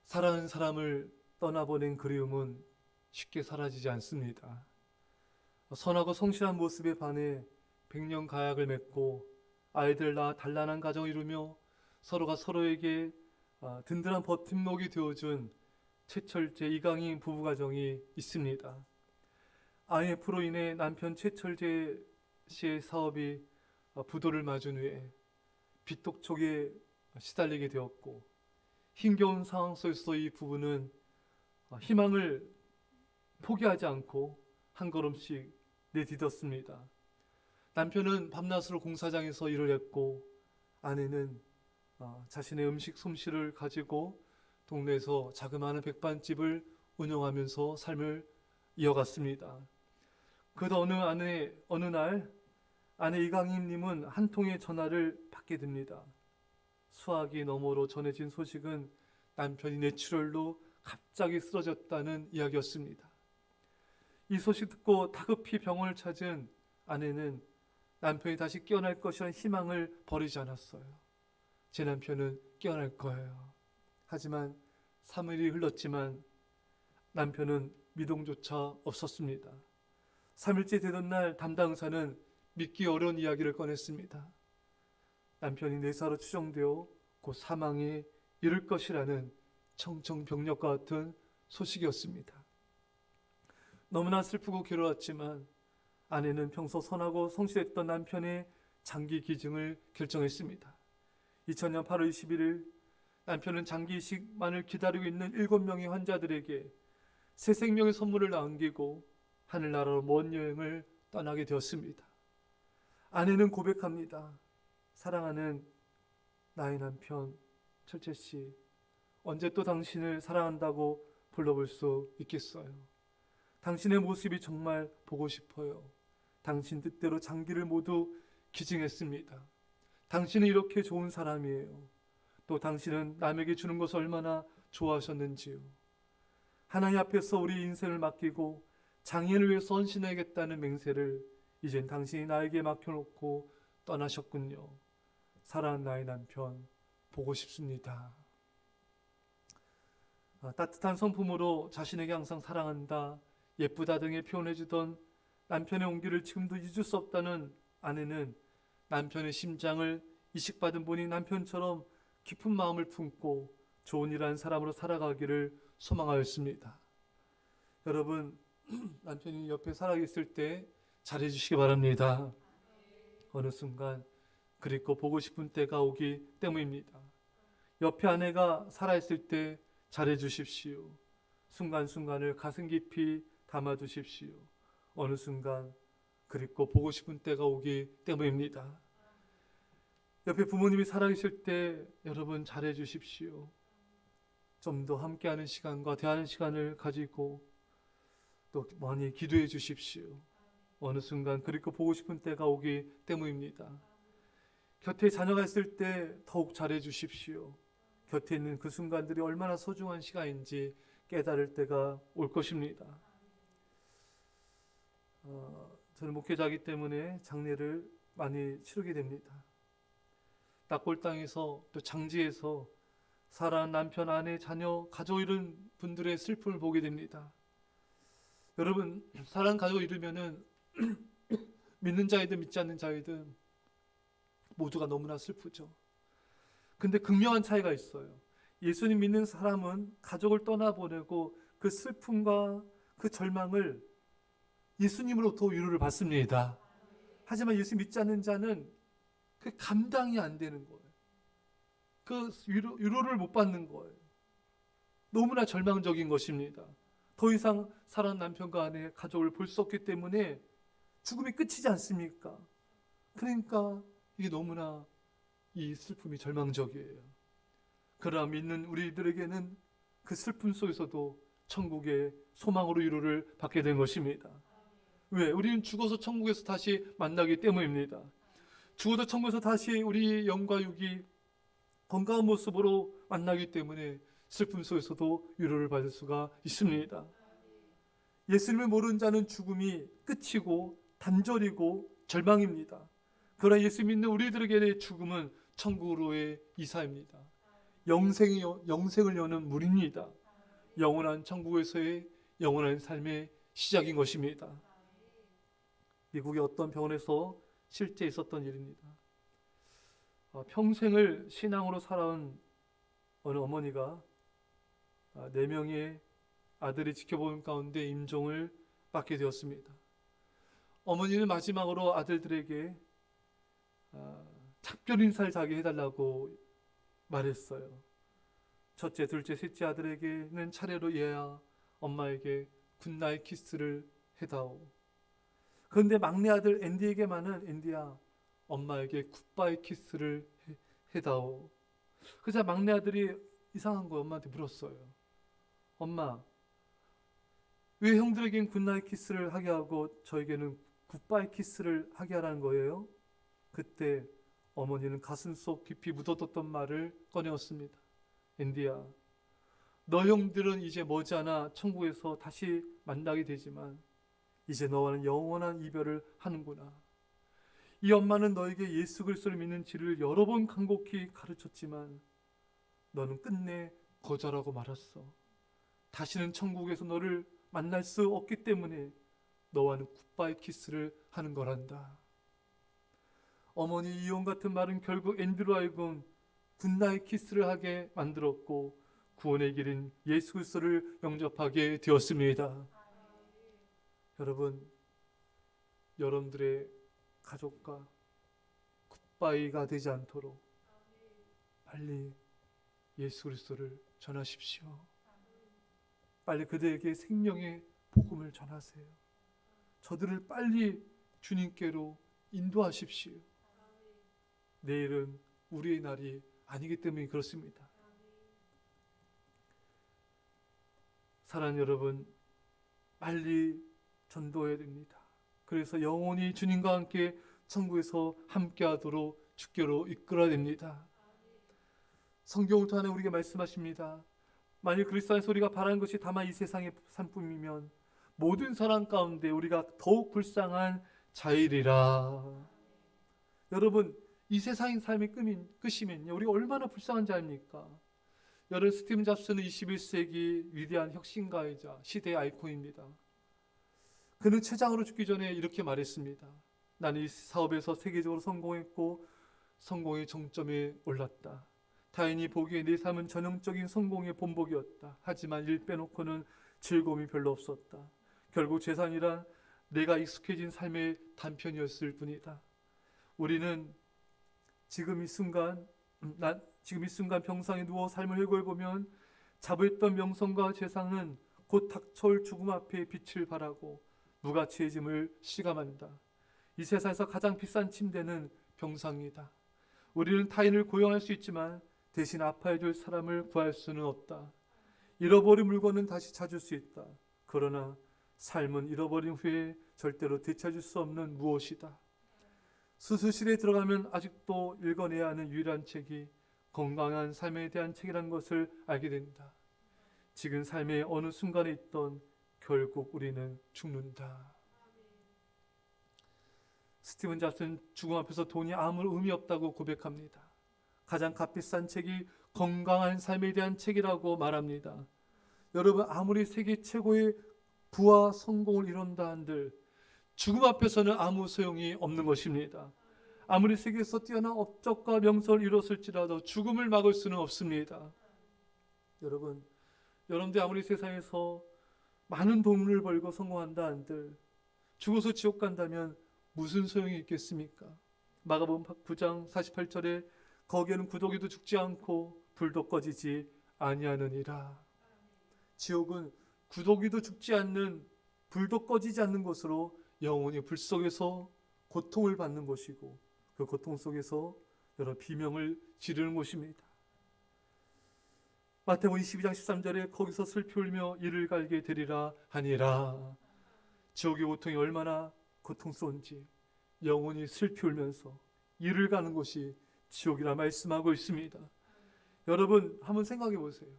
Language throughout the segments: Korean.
사랑하는 사람을 떠나보낸 그리움은 쉽게 사라지지 않습니다. 선하고 성실한 모습에 반해 백년 가약을 맺고 아이들 낳아 단란한 가정을 이루며 서로가 서로에게 든든한 버팀목이 되어준 최철재 이강인 부부가정이 있습니다. IMF로 인해 남편 최철재 씨의 사업이 부도를 맞은 후에 빚독촉에 시달리게 되었고, 힘겨운 상황 속에서 이 부부는 희망을 포기하지 않고 한 걸음씩 내딛었습니다. 남편은 밤낮으로 공사장에서 일을 했고, 아내는 자신의 음식 솜씨를 가지고 동네에서 자그마한 백반집을 운영하면서 삶을 이어갔습니다. 그러다 어느 날 아내 이강임님은 한 통의 전화를 받게 됩니다. 수화기 너머로 전해진 소식은 남편이 뇌출혈로 갑자기 쓰러졌다는 이야기였습니다. 이 소식 듣고 다급히 병원을 찾은 아내는 남편이 다시 깨어날 것이라는 희망을 버리지 않았어요. 제 남편은 깨어날 거예요. 하지만 3일이 흘렀지만 남편은 미동조차 없었습니다. 3일째 되던 날 담당 의사는 믿기 어려운 이야기를 꺼냈습니다. 남편이 뇌사로 추정되어 곧 사망에 이를 것이라는 청천벽력과 같은 소식이었습니다. 너무나 슬프고 괴로웠지만 아내는 평소 선하고 성실했던 남편의 장기 기증을 결정했습니다. 2000년 8월 21일 남편은 장기 이식만을 기다리고 있는 7명의 환자들에게 새 생명의 선물을 남기고 하늘나라로 먼 여행을 떠나게 되었습니다. 아내는 고백합니다. 사랑하는 나의 남편 철재 씨, 언제 또 당신을 사랑한다고 불러볼 수 있겠어요. 당신의 모습이 정말 보고 싶어요. 당신 뜻대로 장기를 모두 기증했습니다. 당신은 이렇게 좋은 사람이에요. 또 당신은 남에게 주는 것을 얼마나 좋아하셨는지요. 하나님 앞에서 우리 인생을 맡기고 장인을 위해 헌신하겠다는 맹세를 이젠 당신이 나에게 맡겨놓고 떠나셨군요. 사랑하는 나의 남편 보고 싶습니다. 따뜻한 성품으로 자신에게 항상 사랑한다, 예쁘다 등의 표현해주던 남편의 온기를 지금도 잊을 수 없다는 아내는 남편의 심장을 이식받은 분이 남편처럼 깊은 마음을 품고 좋은 일하는 사람으로 살아가기를 소망하였습니다. 여러분, 남편이 옆에 살아있을 때 잘해주시기 바랍니다. 어느 순간 그립고 보고 싶은 때가 오기 때문입니다. 옆에 아내가 살아있을 때 잘해주십시오. 순간순간을 가슴 깊이 담아두십시오. 어느 순간 그립고 보고 싶은 때가 오기 때문입니다. 옆에 부모님이 살아계실 때 여러분 잘해주십시오. 좀 더 함께하는 시간과 대하는 시간을 가지고 또 많이 기도해 주십시오. 어느 순간 그립고 보고 싶은 때가 오기 때문입니다. 곁에 자녀가 있을 때 더욱 잘해 주십시오. 곁에 있는 그 순간들이 얼마나 소중한 시간인지 깨달을 때가 올 것입니다. 저는 목회자이기 때문에 장례를 많이 치르게 됩니다. 낙골 땅에서 또 장지에서 사랑하는 남편, 아내, 자녀, 가족 잃은 분들의 슬픔을 보게 됩니다. 여러분, 사랑 가족 잃으면은 믿는 자이든 믿지 않는 자이든 모두가 너무나 슬프죠. 근데 극명한 차이가 있어요. 예수님 믿는 사람은 가족을 떠나보내고 그 슬픔과 그 절망을 예수님으로부터 위로를 받습니다. 하지만 예수 믿지 않는 자는 그 감당이 안 되는 거예요. 그 위로를 못 받는 거예요. 너무나 절망적인 것입니다. 더 이상 사랑하는 남편과 아내, 가족을 볼 수 없기 때문에 죽음이 끝이지 않습니까? 그러니까 이게 너무나 이 슬픔이 절망적이에요. 그러나 믿는 우리들에게는 그 슬픔 속에서도 천국의 소망으로 위로를 받게 된 것입니다. 왜? 우리는 죽어서 천국에서 다시 만나기 때문입니다. 죽어도 천국에서 다시 우리 영과 육이 건강한 모습으로 만나기 때문에 슬픔 속에서도 위로를 받을 수가 있습니다. 예수님을 모르는 자는 죽음이 끝이고 단절이고 절망입니다. 그러나 예수 믿는 우리들에게의 죽음은 천국으로의 이사입니다. 영생을 여는 문입니다. 영원한 천국에서의 영원한 삶의 시작인 것입니다. 미국의 어떤 병원에서 실제 있었던 일입니다. 평생을 신앙으로 살아온 어느 어머니가 4명의 아들이 지켜보는 가운데 임종을 받게 되었습니다. 어머니는 마지막으로 아들들에게 작별 인사를 자기 해달라고 말했어요. 첫째, 둘째, 셋째 아들에게는 차례로 얘야 엄마에게 굿나잇 키스를 해다오. 그런데 막내 아들 앤디에게만은 앤디야 엄마에게 굿바이 키스를 해다오. 그래서 막내 아들이 이상한 거 엄마한테 물었어요. 엄마, 왜 형들에겐 굿나잇 키스를 하게 하고 저에게는 굿바이 키스를 하게 하라는 거예요? 그때 어머니는 가슴속 깊이 묻어뒀던 말을 꺼내었습니다. 앤디야, 너 형들은 이제 머지않아 천국에서 다시 만나게 되지만 이제 너와는 영원한 이별을 하는구나. 이 엄마는 너에게 예수 그리스도를 믿는 지를 여러 번 간곡히 가르쳤지만 너는 끝내 거절하고 말았어. 다시는 천국에서 너를 만날 수 없기 때문에 너와는 굿바이 키스를 하는 거란다. 어머니 이혼 같은 말은 결국 앤드루 하여금 굿나잇 키스를 하게 만들었고 구원의 길인 예수 그리스도를 영접하게 되었습니다. 여러분, 여러분들의 가족과 굿바이가 되지 않도록 빨리 예수 그리스도를 전하십시오. 빨리 그들에게 생명의 복음을 전하세요. 저들을 빨리 주님께로 인도하십시오. 내일은 우리의 날이 아니기 때문에 그렇습니다. 사랑하는 여러분, 빨리 전도해야 됩니다. 그래서 영원히 주님과 함께 천국에서 함께하도록 주께로 이끌어야 됩니다. 성경을 통해 우리에게 말씀하십니다. 만일 그리스도 안에서 우리가 바라는 것이 다만 이 세상의 산품이면 모든 사람 가운데 우리가 더욱 불쌍한 자이리라. 여러분, 이 세상의 삶의 끝이면요, 우리가 얼마나 불쌍한 자입니까? 여러분, 스티븐 잡스는 21세기 위대한 혁신가이자 시대의 아이콘입니다. 그는 최장으로 죽기 전에 이렇게 말했습니다. 나는 이 사업에서 세계적으로 성공했고 성공의 정점에 올랐다. 타인이 보기에 내 삶은 전형적인 성공의 본보기였다. 하지만 일 빼놓고는 즐거움이 별로 없었다. 결국 재산이란 내가 익숙해진 삶의 단편이었을 뿐이다. 우리는 지금 이 순간 병상에 누워 삶을 회고해보면 자부했던 명성과 재산은 곧 닥쳐올 죽음 앞에 빛을 발하고 무가치해짐을 실감한다. 이 세상에서 가장 비싼 침대는 병상이다. 우리는 타인을 고용할 수 있지만 대신 아파해줄 사람을 구할 수는 없다. 잃어버린 물건은 다시 찾을 수 있다. 그러나 삶은 잃어버린 후에 절대로 되찾을 수 없는 무엇이다. 수술실에 들어가면 아직도 읽어내야 하는 유일한 책이 건강한 삶에 대한 책이라는 것을 알게 된다. 지금 삶의 어느 순간에 있던 결국 우리는 죽는다. 스티븐 잡스는 죽음 앞에서 돈이 아무 의미 없다고 고백합니다. 가장 값비싼 책이 건강한 삶에 대한 책이라고 말합니다. 여러분, 아무리 세계 최고의 부와 성공을 이룬다 한들 죽음 앞에서는 아무 소용이 없는 것입니다. 아무리 세계에서 뛰어난 업적과 명성을 이뤘을지라도 죽음을 막을 수는 없습니다. 여러분들 아무리 세상에서 많은 돈을 벌고 성공한다 한들 죽어서 지옥 간다면 무슨 소용이 있겠습니까? 마가복음 9장 48절에 거기에는 구더기도 죽지 않고 불도 꺼지지 아니하느니라. 지옥은 구더기도 죽지 않는, 불도 꺼지지 않는 곳으로 영원히 불 속에서 고통을 받는 곳이고 그 고통 속에서 여러 비명을 지르는 곳입니다. 마태복음 22장 13절에 거기서 슬피 울며 이를 갈게 되리라 하니라. 지옥의 고통이 얼마나 고통스러운지 영원히 슬피 울면서 이를 가는 곳이 지옥이라 말씀하고 있습니다. 여러분, 한번 생각해 보세요.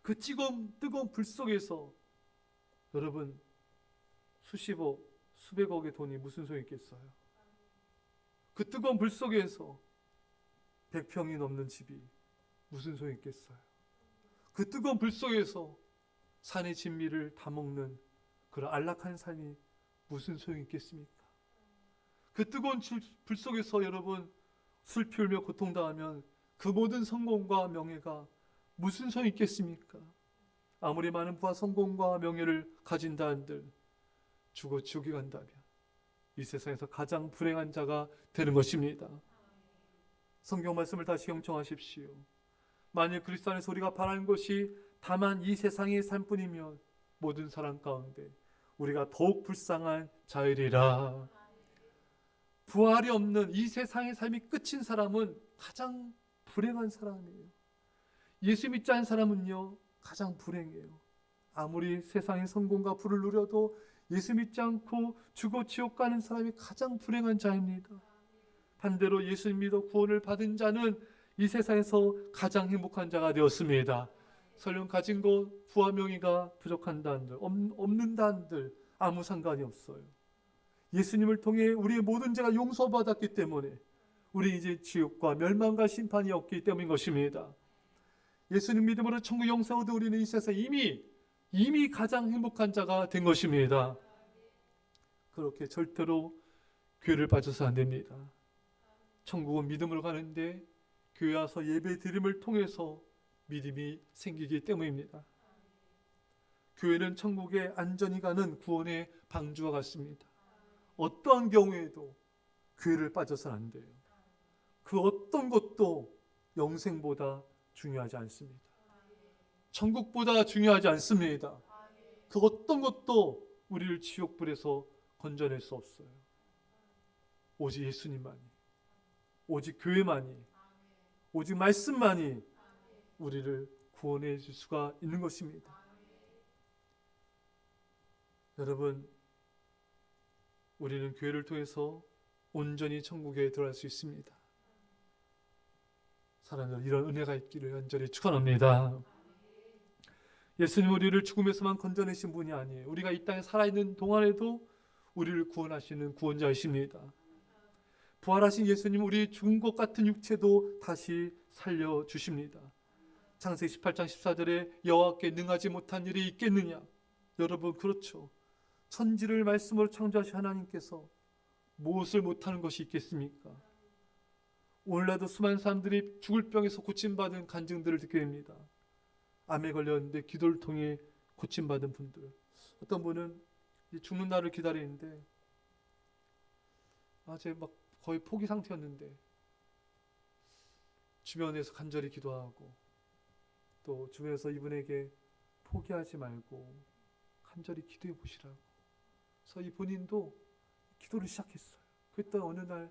그 뜨거운 불 속에서 여러분 수십억, 수백억의 돈이 무슨 소용이 있겠어요? 그 뜨거운 불 속에서 100평이 넘는 집이 무슨 소용이 있겠어요? 그 뜨거운 불 속에서 산의 진미를 다 먹는 그런 안락한 삶이 무슨 소용이 있겠습니까? 그 뜨거운 불 속에서 여러분 술 피우며 고통당하면 그 모든 성공과 명예가 무슨 소용이 있겠습니까? 아무리 많은 부와 성공과 명예를 가진다 한들 죽어 지옥에 간다면 이 세상에서 가장 불행한 자가 되는 것입니다. 성경 말씀을 다시 경청하십시오. 만일 그리스도 안에서 우리가 바라는 것이 다만 이 세상의 삶뿐이면 모든 사람 가운데 우리가 더욱 불쌍한 자이리라. 부활이 없는 이 세상의 삶이 끝인 사람은 가장 불행한 사람이에요. 예수 믿지 않은 사람은요 가장 불행해요. 아무리 세상의 성공과 부를 누려도 예수 믿지 않고 죽어 지옥 가는 사람이 가장 불행한 자입니다. 반대로 예수 믿어 구원을 받은 자는 이 세상에서 가장 행복한 자가 되었습니다. 설령 가진 것 부와 명예가 부족한다 한들 없는다 한들 아무 상관이 없어요. 예수님을 통해 우리의 모든 죄가 용서받았기 때문에 우리 이제 지옥과 멸망과 심판이 없기 때문인 것입니다. 예수님 믿음으로 천국 영생 얻은 우리는 이 세상에 이미 가장 행복한 자가 된 것입니다. 그렇게 절대로 교회를 빠져서 안 됩니다. 천국은 믿음으로 가는데 교회 와서 예배 드림을 통해서 믿음이 생기기 때문입니다. 교회는 천국에 안전히 가는 구원의 방주와 같습니다. 어떠한 경우에도 교회를 빠져서는 안 돼요. 그 어떤 것도 영생보다 중요하지 않습니다. 천국보다 중요하지 않습니다. 그 어떤 것도 우리를 지옥불에서 건져낼 수 없어요. 오직 예수님만이, 오직 교회만이, 오직 말씀만이 우리를 구원해 줄 수가 있는 것입니다. 여러분, 우리는 교회를 통해서 온전히 천국에 들어갈 수 있습니다. 사랑하는 이런 은혜가 있기를 간절히 축원합니다. 예수님 우리를 죽음에서만 건져내신 분이 아니에요. 우리가 이 땅에 살아있는 동안에도 우리를 구원하시는 구원자이십니다. 부활하신 예수님 우리 죽은 것 같은 육체도 다시 살려주십니다. 창세기 18장 14절에 여호와께 능하지 못한 일이 있겠느냐. 여러분 그렇죠. 천지를 말씀으로 창조하신 하나님께서 무엇을 못하는 것이 있겠습니까? 오늘날도 수많은 사람들이 죽을 병에서 고침받은 간증들을 듣게 됩니다. 암에 걸렸는데 기도를 통해 고침받은 분들. 어떤 분은 죽는 날을 기다리는데 제 막 거의 포기 상태였는데 주변에서 간절히 기도하고 또 주변에서 이분에게 포기하지 말고 간절히 기도해 보시라고. 그래서 이 본인도 기도를 시작했어요. 그랬더니 어느 날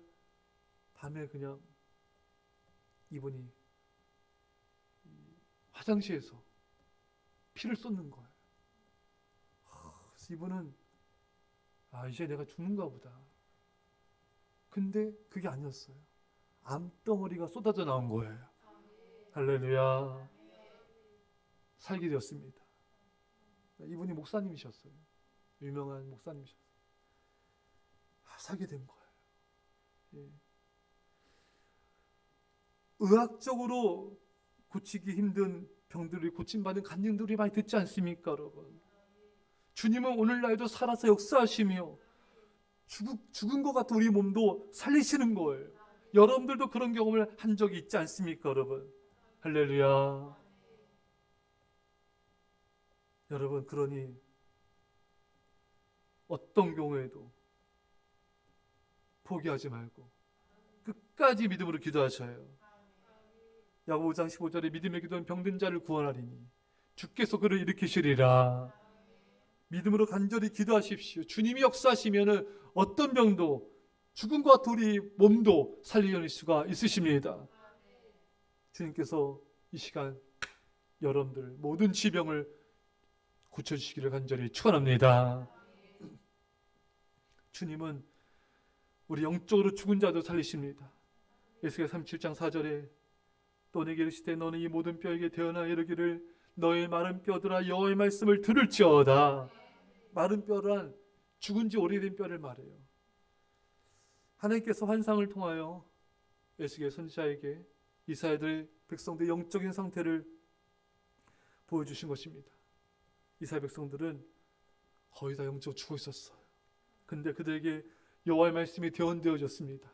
밤에 그냥 이분이 화장실에서 피를 쏟는 거예요. 그래서 이분은 이제 내가 죽는가 보다. 근데 그게 아니었어요. 암덩어리가 쏟아져 나온 거예요. 할렐루야. 살게 되었습니다. 이분이 목사님이셨어요. 유명한 목사님이셨어요. 살게 된 거예요. 예. 의학적으로 고치기 힘든 병들이 고침받은 간증들이 많이 듣지 않습니까, 여러분? 주님은 오늘날도 살아서 역사하시며 죽은 것 같은 우리 몸도 살리시는 거예요. 여러분들도 그런 경험을 한 적이 있지 않습니까, 여러분? 할렐루야. 여러분, 그러니 어떤 경우에도 포기하지 말고 끝까지 믿음으로 기도하셔요. 야고보 5장 15절에 믿음의 기도는 병든 자를 구원하리니 주께서 그를 일으키시리라. 믿음으로 간절히 기도하십시오. 주님이 역사하시면 어떤 병도 죽은 것 같은 우리 몸도 살려낼 수가 있으십니다. 주님께서 이 시간 여러분들 모든 질병을 고쳐주시기를 간절히 축원합니다. 주님은 우리 영적으로 죽은 자도 살리십니다. 에스겔 37장 4절에 또 내게 이르시되 너는 이 모든 뼈에게 대언하여 이르기를 너의 마른 뼈들아 여호와의 말씀을 들을지어다. 마른 뼈란 죽은 지 오래된 뼈를 말해요. 하나님께서 환상을 통하여 에스겔 선지자에게 이스라엘들의 백성들의 영적인 상태를 보여주신 것입니다. 이스라엘 백성들은 거의 다 영적으로 죽어 있었어요. 근데 그들에게 여호와의 말씀이 대언되어졌습니다.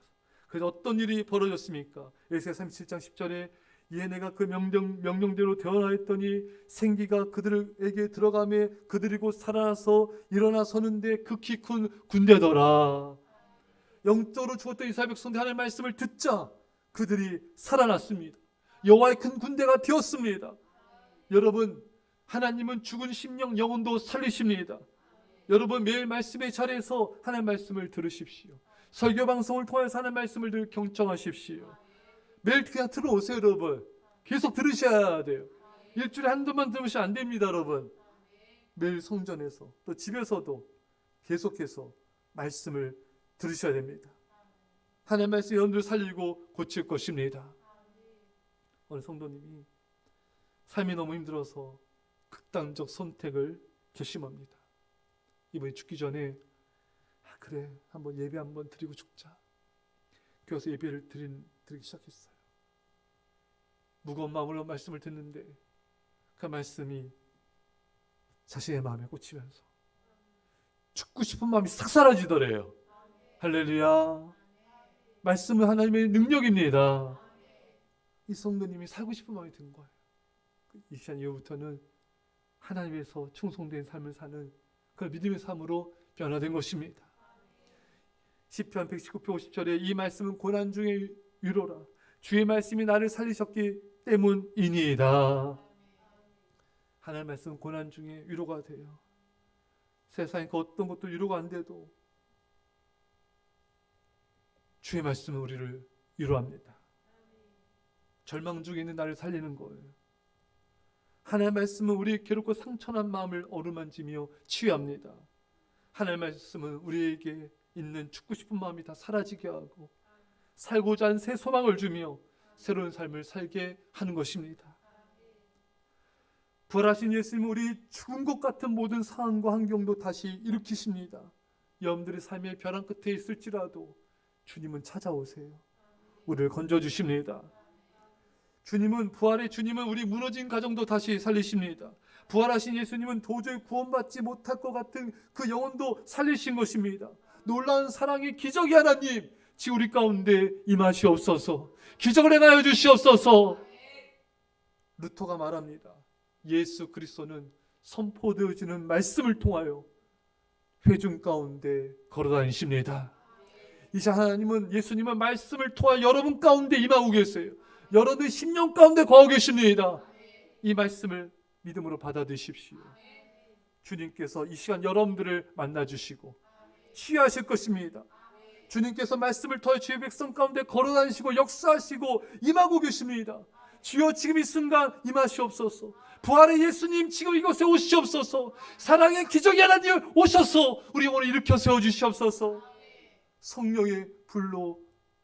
그래서 어떤 일이 벌어졌습니까? 에스겔 37장 10절에 이에 내가 그 명령대로 대언하였더니 생기가 그들에게 들어가매 그들이 곧 살아나서 일어나 서는데 극히 큰 군대더라. 영적으로 죽었던 이스라엘 백성들 하나님의 말씀을 듣자 그들이 살아났습니다. 여호와의 큰 군대가 되었습니다. 여러분, 하나님은 죽은 심령 영혼도 살리십니다. 여러분, 매일 말씀의 자리에서 하나님의 말씀을 들으십시오. 설교 방송을 통해서 하나님의 말씀을 경청하십시오. 매일 그냥 들어오세요. 여러분, 계속 들으셔야 돼요. 일주일에 한두 번 들으시면 안 됩니다. 여러분, 매일 성전에서 또 집에서도 계속해서 말씀을 들으셔야 됩니다. 하나님의 말씀이 여러분들을 살리고 고칠 것입니다. 어느 성도님이 삶이 너무 힘들어서 극단적 선택을 결심합니다. 이번에 죽기 전에 그래, 한번 예배 한번 드리고 죽자. 그래서 예배를 드리기 시작했어요. 무거운 마음으로 말씀을 듣는데 그 말씀이 자신의 마음에 꽂히면서 죽고 싶은 마음이 싹 사라지더래요. 할렐루야. 말씀은 하나님의 능력입니다. 이 성도님이 살고 싶은 마음이 든 거예요. 이 시간 이후부터는 하나님에서 충성된 삶을 사는 그 믿음의 삶으로 변화된 것입니다. 시편 119편 50절에 이 말씀은 고난 중에 위로라. 주의 말씀이 나를 살리셨기 때문이니이다. 하나님의 말씀은 고난 중에 위로가 돼요. 세상에 그 어떤 것도 위로가 안 돼도 주의 말씀은 우리를 위로합니다. 절망 중에 있는 나를 살리는 거예요. 하나님의 말씀은 우리의 괴롭고 상처난 마음을 어루만지며 치유합니다. 하나님의 말씀은 우리에게 있는 죽고 싶은 마음이 다 사라지게 하고 살고자 하는 새 소망을 주며 새로운 삶을 살게 하는 것입니다. 부활하신 예수님은 우리 죽은 것 같은 모든 상황과 환경도 다시 일으키십니다. 여러분들의 삶의 벼랑 끝에 있을지라도 주님은 찾아오세요. 우리를 건져주십니다. 부활의 주님은 우리 무너진 가정도 다시 살리십니다. 부활하신 예수님은 도저히 구원받지 못할 것 같은 그 영혼도 살리신 것입니다. 놀라운 사랑의 기적의 하나님, 지금 우리 가운데 임하시옵소서. 기적을 행하여 주시옵소서. 루터가 말합니다. 예수 그리스도는 선포되어지는 말씀을 통하여 회중 가운데 걸어다니십니다. 이제 예수님은 말씀을 통하여 여러분 가운데 임하고 계세요. 여러분의 심령 가운데 거하고 계십니다. 이 말씀을 믿음으로 받아들이십시오. 주님께서 이 시간 여러분들을 만나주시고 치유하실 것입니다. 주님께서 말씀을 통해 주의 백성 가운데 걸어다니시고 역사하시고 임하고 계십니다. 주여 지금 이 순간 임하시옵소서. 부활의 예수님 지금 이곳에 오시옵소서. 사랑의 기적의 하나님 오셔서 우리 영혼을 일으켜 세워주시옵소서. 성령의 불로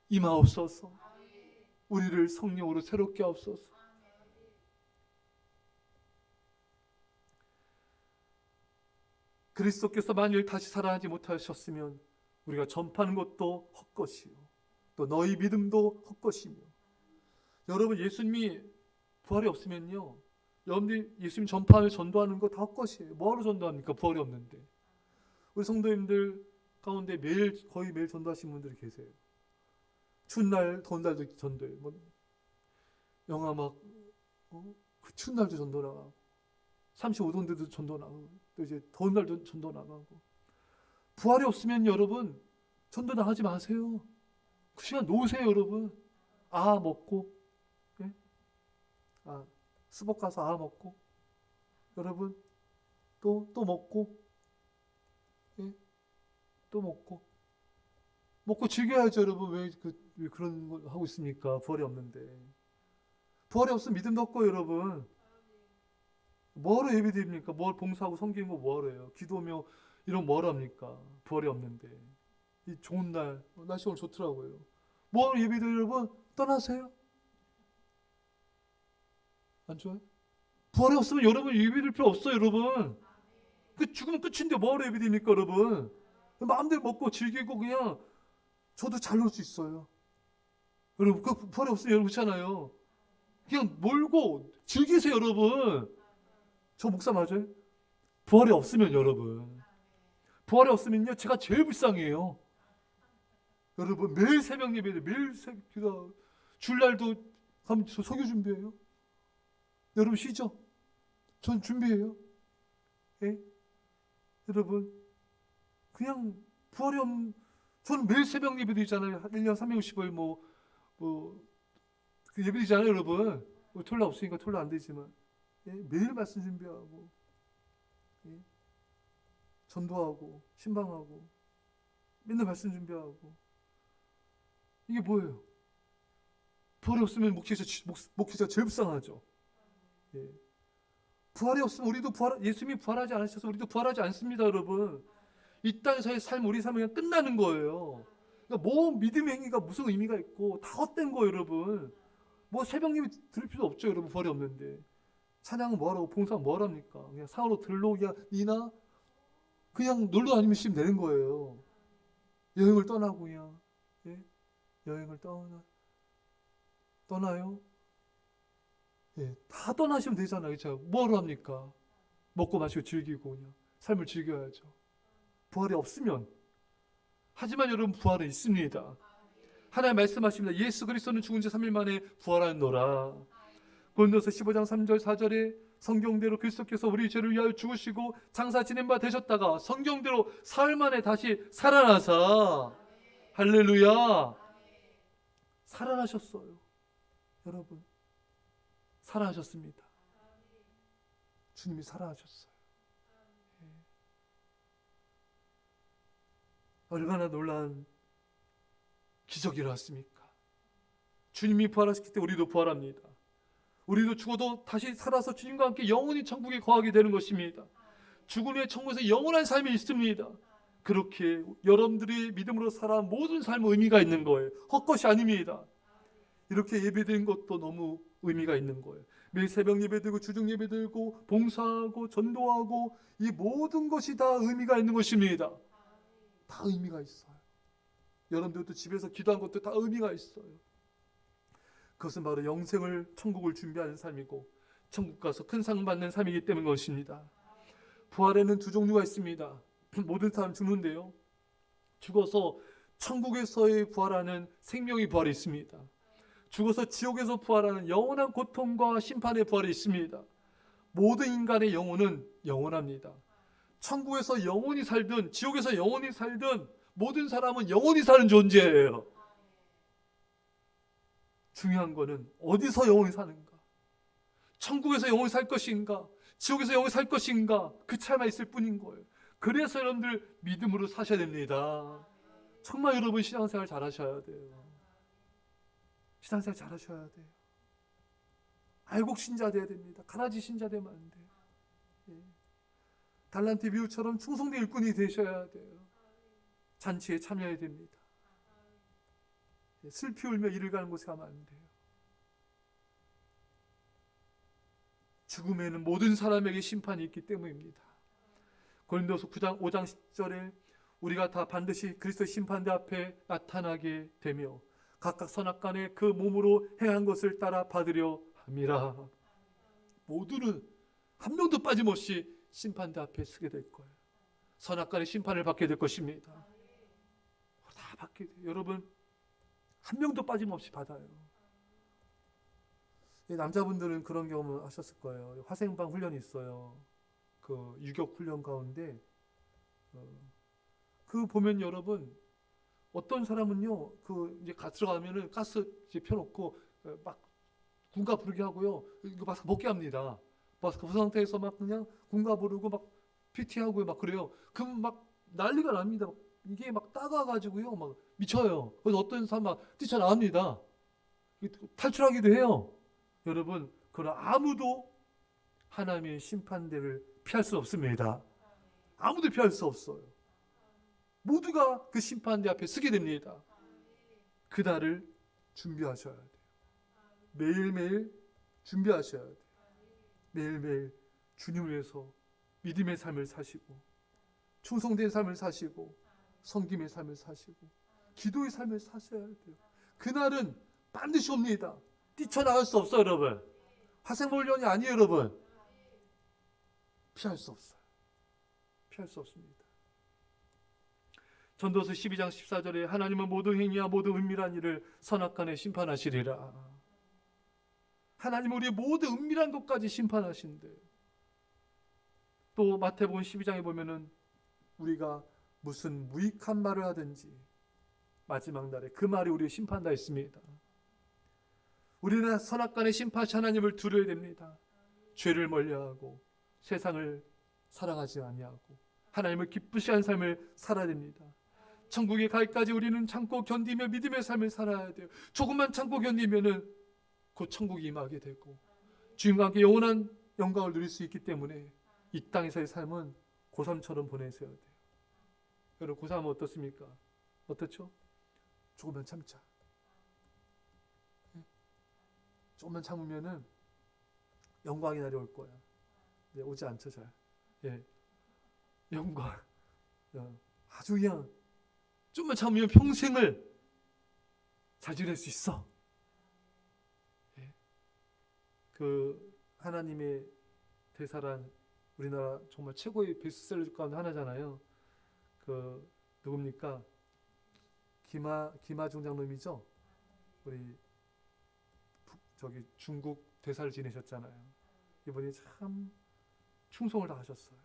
임하옵소서. 우리를 성령으로 새롭게 하옵소서. 그리스도께서 만일 다시 살아나지 못하셨으면 우리가 전파하는 것도 헛것이요 또 너희 믿음도 헛것이며. 여러분, 예수님이 부활이 없으면요, 여러분들이 예수님 전파하며 전도하는 거 다 헛것이에요. 뭐하러 전도합니까? 부활이 없는데. 우리 성도님들 가운데 거의 매일 전도하시는 분들이 계세요. 추운 날, 더운 날도 전도해요. 영하 그 추운 날도 전도 나가고 35도인데도 전도 나가고 또 이제 더운 날도 전도 나가고. 부활이 없으면 여러분 전도 나가지 마세요. 그 시간 놓으세요. 여러분 먹고 수복 가서 먹고 여러분 또 먹고 또 먹고 즐겨야죠. 여러분 왜 그런 걸 하고 있습니까? 부활이 없는데. 부활이 없으면 믿음도 없고 여러분 뭐하러 예배드립니까? 뭘 봉사하고 섬기는 거 뭐하러 해요? 기도하며 이런 뭐하러 합니까? 부활이 없는데. 이 좋은 날 날씨 오늘 좋더라고요. 뭐하러 예배드려요? 여러분 떠나세요. 안 좋아요? 부활이 없으면 여러분 예배드릴 필요 없어요. 여러분 죽으면 끝인데 뭐하러 예배드립니까? 여러분 마음대로 먹고 즐기고 그냥 저도 잘 놀 수 있어요. 여러분 그 부활이 없으면 여러분 그렇잖아요. 그냥 놀고 즐기세요, 여러분. 저 목사 맞아요? 부활이 없으면 여러분, 부활이 없으면요 제가 제일 불쌍해요. 여러분 매일 새벽 예배를 매일 새벽 기도, 주일날도 가면 저 설교 준비해요. 여러분 쉬죠? 전 준비해요. 예? 여러분 그냥 부활이 없는, 저는 매일 새벽 예배 드리잖아요. 1년 365일 그 예배 드리잖아요, 여러분. 뭐 토요일 없으니까 토요일 안 되지만, 예? 매일 말씀 준비하고, 예? 전도하고 신방하고 맨날 말씀 준비하고, 이게 뭐예요? 부활이 없으면 목회자 제일 불쌍하죠. 예. 부활이 없으면 우리도 예수님이 부활하지 않으셔서 우리도 부활하지 않습니다, 여러분. 이 땅에서의 삶, 우리 삶은 그냥 끝나는 거예요. 그러니까 뭐 믿음의 행위가 무슨 의미가 있고 다 헛된 거예요, 여러분. 뭐 새벽 예배 들을 필요 없죠, 여러분. 부활이 없는데. 찬양은 뭐하라고, 봉사는 뭐합니까? 그냥 상으로 들러 그냥 니나 그냥 놀러 다니면 시면 되는 거예요. 여행을 떠나고 그냥, 예? 여행을 떠나요? 예, 다 떠나시면 되잖아요. 그렇죠? 뭐하러 합니까? 먹고 마시고 즐기고 그냥 삶을 즐겨야죠. 부활이 없으면. 하지만 여러분 부활은 있습니다. 하나님 말씀하십니다. 예수 그리스도는 죽은 지 3일 만에 부활하노라. 고린도서 15장 3절 4절에 성경대로 그리스도께서 우리 죄를 위하여 죽으시고 장사 지낸 바 되셨다가 성경대로 사흘 만에 다시 살아나사, 할렐루야, 살아나셨어요. 여러분 살아나셨습니다. 주님이 살아나셨어요. 예. 얼마나 놀라운 기적이 일어났습니까? 주님이 부활하셨기 때문에 우리도 부활합니다. 우리도 죽어도 다시 살아서 주님과 함께 영원히 천국에 거하게 되는 것입니다. 죽은 후에 천국에서 영원한 삶이 있습니다. 그렇게 여러분들이 믿음으로 살아 모든 삶은 의미가 있는 거예요. 헛것이 아닙니다. 이렇게 예배드린 것도 너무 의미가 있는 거예요. 매일 새벽 예배드리고 주중 예배드리고 봉사하고 전도하고 이 모든 것이 다 의미가 있는 것입니다. 다 의미가 있어요. 여러분들도 집에서 기도한 것도 다 의미가 있어요. 그것은 바로 영생을, 천국을 준비하는 삶이고 천국 가서 큰 상 받는 삶이기 때문인 것입니다. 부활에는 두 종류가 있습니다. 모든 사람 죽는데요, 죽어서 천국에서의 부활하는 생명의 부활이 있습니다. 죽어서 지옥에서 부활하는 영원한 고통과 심판의 부활이 있습니다. 모든 인간의 영혼은 영원합니다. 천국에서 영원히 살든 지옥에서 영원히 살든 모든 사람은 영원히 사는 존재예요. 중요한 거는 어디서 영원히 사는가, 천국에서 영원히 살 것인가, 지옥에서 영원히 살 것인가, 그 차이만 있을 뿐인 거예요. 그래서 여러분들 믿음으로 사셔야 됩니다. 정말 여러분 신앙생활 잘 하셔야 돼요. 신앙생활 잘 하셔야 돼요. 알곡 신자 돼야 됩니다. 가라지 신자 되면 안 돼요. 예. 달란트 비유처럼 충성도 일꾼이 되셔야 돼요. 잔치에 참여해야 됩니다. 예. 슬피 울며 이를 가는 곳에 가면 안 돼요. 죽음에는 모든 사람에게 심판이 있기 때문입니다. 고린도서 9장 5장 10절에 우리가 다 반드시 그리스도 심판대 앞에 나타나게 되며 각각 선악간에 그 몸으로 행한 것을 따라 받으려 함이라. 모두는 한 명도 빠짐없이 심판대 앞에 서게 될 거예요. 선악간의 심판을 받게 될 것입니다. 다 받게 돼요. 여러분 한 명도 빠짐없이 받아요. 남자분들은 그런 경험을 하셨을 거예요. 화생방 훈련이 있어요. 그 유격 훈련 가운데 그 보면 여러분 어떤 사람은요, 그 이제 들어가면은 가스 이제 펴놓고 막 군가 부르게 하고요, 이거 마스크 벗게 합니다. 마스크 그 상태에서 막 그냥 군가 부르고 막 PT 하고요, 막 그래요. 그럼 막 난리가 납니다. 이게 막 따가가지고요, 막 미쳐요. 그래서 어떤 사람 막 뛰쳐나옵니다. 탈출하기도 해요. 여러분, 그러나 아무도 하나님의 심판대를 피할 수 없습니다. 아무도 피할 수 없어요. 모두가 그 심판대 앞에 서게 됩니다. 그날을 준비하셔야 돼요. 매일매일 준비하셔야 돼요. 매일매일 주님을 위해서 믿음의 삶을 사시고 충성된 삶을 사시고 섬김의 삶을 사시고 기도의 삶을 사셔야 돼요. 그날은 반드시 옵니다. 뛰쳐나갈 수 없어요, 여러분. 화생물론이 아니에요, 여러분. 피할 수 없어요. 피할 수 없습니다. 전도서 12장 14절에 하나님은 모든 행위와 모든 은밀한 일을 선악간에 심판하시리라. 하나님은 우리의 모든 은밀한 것까지 심판하신대요. 또 마태복음 12장에 보면은 우리가 무슨 무익한 말을 하든지 마지막 날에 그 말이 우리를 심판다 했습니다. 우리는 선악간에 심판하신 하나님을 두려워야 됩니다. 죄를 멀리하고 세상을 사랑하지 아니하고 하나님을 기쁘시게 하는 삶을 살아야 됩니다. 천국에 갈까지 우리는 참고 견디며 믿음의 삶을 살아야 돼요. 조금만 참고 견디면은 곧 천국이 임하게 되고 주님과 함께 영원한 영광을 누릴 수 있기 때문에 이 땅에서의 삶은 고3처럼 보내셔야 돼요. 여러분, 고3은 어떻습니까? 어떻죠? 조금만 참자. 조금만 참으면은 영광의 날이 올 거야. 네, 오지 않죠, 잘. 예, 영광. 아주 그냥 좀만 참으면 평생을 잘 지낼 수 있어. 예. 그 하나님의 대사란 우리나라 정말 최고의 베스트셀러 가운데 하나잖아요. 그 누굽니까? 김하중 장로님이죠. 우리 저기 중국 대사를 지내셨잖아요. 이분이 참 충성을 다하셨어요.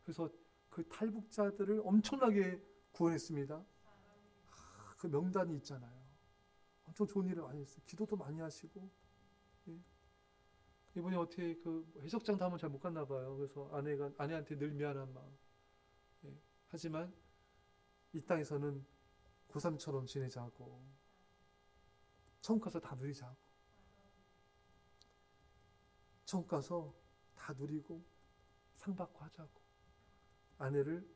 그래서 그 탈북자들을 엄청나게 구원했습니다. 그 명단이 있잖아요. 엄청 좋은 일을 많이 했어요. 기도도 많이 하시고. 예. 이분이 어떻게 그 해석장도 한번 잘 못 갔나 봐요. 그래서 아내한테 늘 미안한 마음. 예. 하지만 이 땅에서는 고3처럼 지내자고, 천국 가서 다 누리자고, 천국 가서 다 누리고 상 받고 하자고 아내를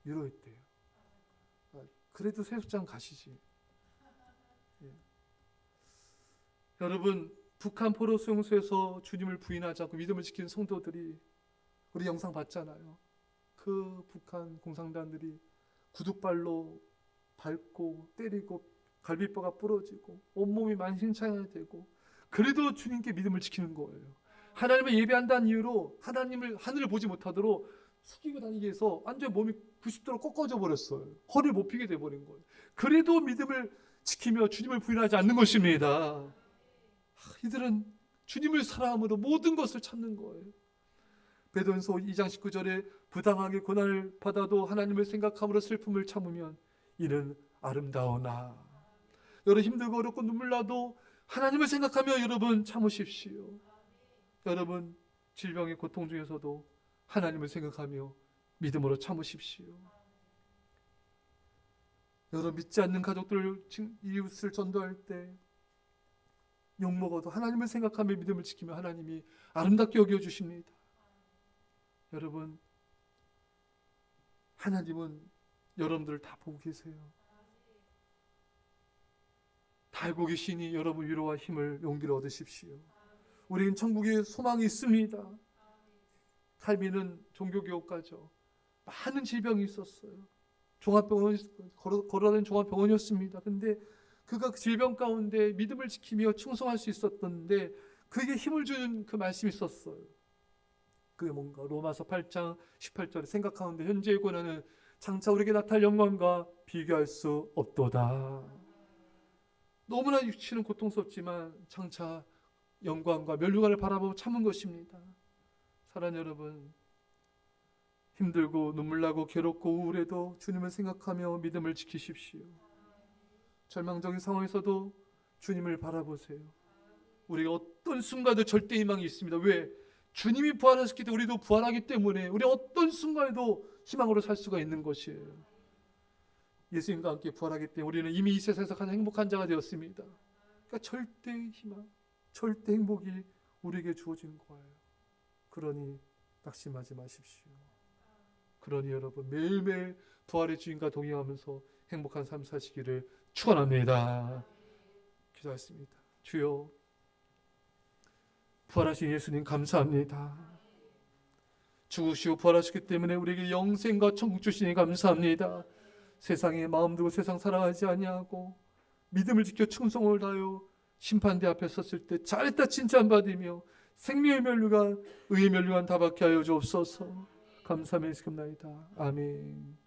위로했대요. 그래도 세속장 가시지. 예. 여러분, 북한 포로 수용소에서 주님을 부인하지 않고 믿음을 지키는 성도들이 우리 영상 봤잖아요. 그 북한 공산당들이 구둣발로 밟고 때리고 갈비뼈가 부러지고 온몸이 만신창이 되고 그래도 주님께 믿음을 지키는 거예요. 하나님을 예배한다는 이유로 하늘을 보지 못하도록 숙이고 다니기 위해서 완전 몸이 90도로 꺾어져 버렸어요. 허리를 못 펴게 돼버린 거예요. 그래도 믿음을 지키며 주님을 부인하지 않는 것입니다. 이들은 주님을 사랑함으로 모든 것을 참는 거예요. 베드로전서 2장 19절에 부당하게 고난을 받아도 하나님을 생각함으로 슬픔을 참으면 이는 아름다우나. 여러분, 힘들고 어렵고 눈물 나도 하나님을 생각하며 여러분 참으십시오. 여러분, 질병의 고통 중에서도 하나님을 생각하며 믿음으로 참으십시오. 여러분, 믿지 않는 가족들, 이웃을 전도할 때 욕먹어도 하나님을 생각하며 믿음을 지키며 하나님이 아름답게 여겨주십니다. 여러분, 하나님은 여러분들을 다 보고 계세요. 다 알고 계시니 여러분 위로와 힘을, 용기를 얻으십시오. 우리는 천국에 소망이 있습니다. 칼빈은 종교개혁가죠. 많은 질병이 있었어요. 종합병원, 걸어다니는 종합병원이었습니다. 근데 그가 그 질병 가운데 믿음을 지키며 충성할 수 있었던데 그에게 힘을 주는 그 말씀이 있었어요. 그게 뭔가 로마서 8장 18절에 생각하는데 현재의 고난은 장차 우리에게 나타날 영광과 비교할 수 없도다. 너무나 육신은 고통스럽지만 장차 영광과 멸류관을 바라보고 참은 것입니다. 사랑하는 여러분, 힘들고 눈물나고 괴롭고 우울해도 주님을 생각하며 믿음을 지키십시오. 절망적인 상황에서도 주님을 바라보세요. 우리가 어떤 순간도 절대 희망이 있습니다. 왜? 주님이 부활하셨기 때문에 우리도 부활하기 때문에 우리 어떤 순간에도 희망으로 살 수가 있는 것이에요. 예수님과 함께 부활하기 때문에 우리는 이미 이 세상에서 가장 행복한 자가 되었습니다. 그러니까 절대 희망, 절대 행복이 우리에게 주어진 거예요. 그러니 낙심하지 마십시오. 그러니 여러분, 매일매일 부활의 주님과 동행하면서 행복한 삶 사시기를 축원합니다. 기도하겠습니다. 주여, 부활하신 예수님 감사합니다. 죽으시고 부활하셨기 때문에 우리에게 영생과 천국 주시니 감사합니다. 세상에 마음 두고 세상 사랑하지 아니하고 믿음을 지켜 충성을 다하여 심판대 앞에 섰을 때 잘했다 칭찬받으며 생명의 면류관 의의 면류관 다 받게 하여 주옵소서. 감사하며 기도합나이다. 아멘.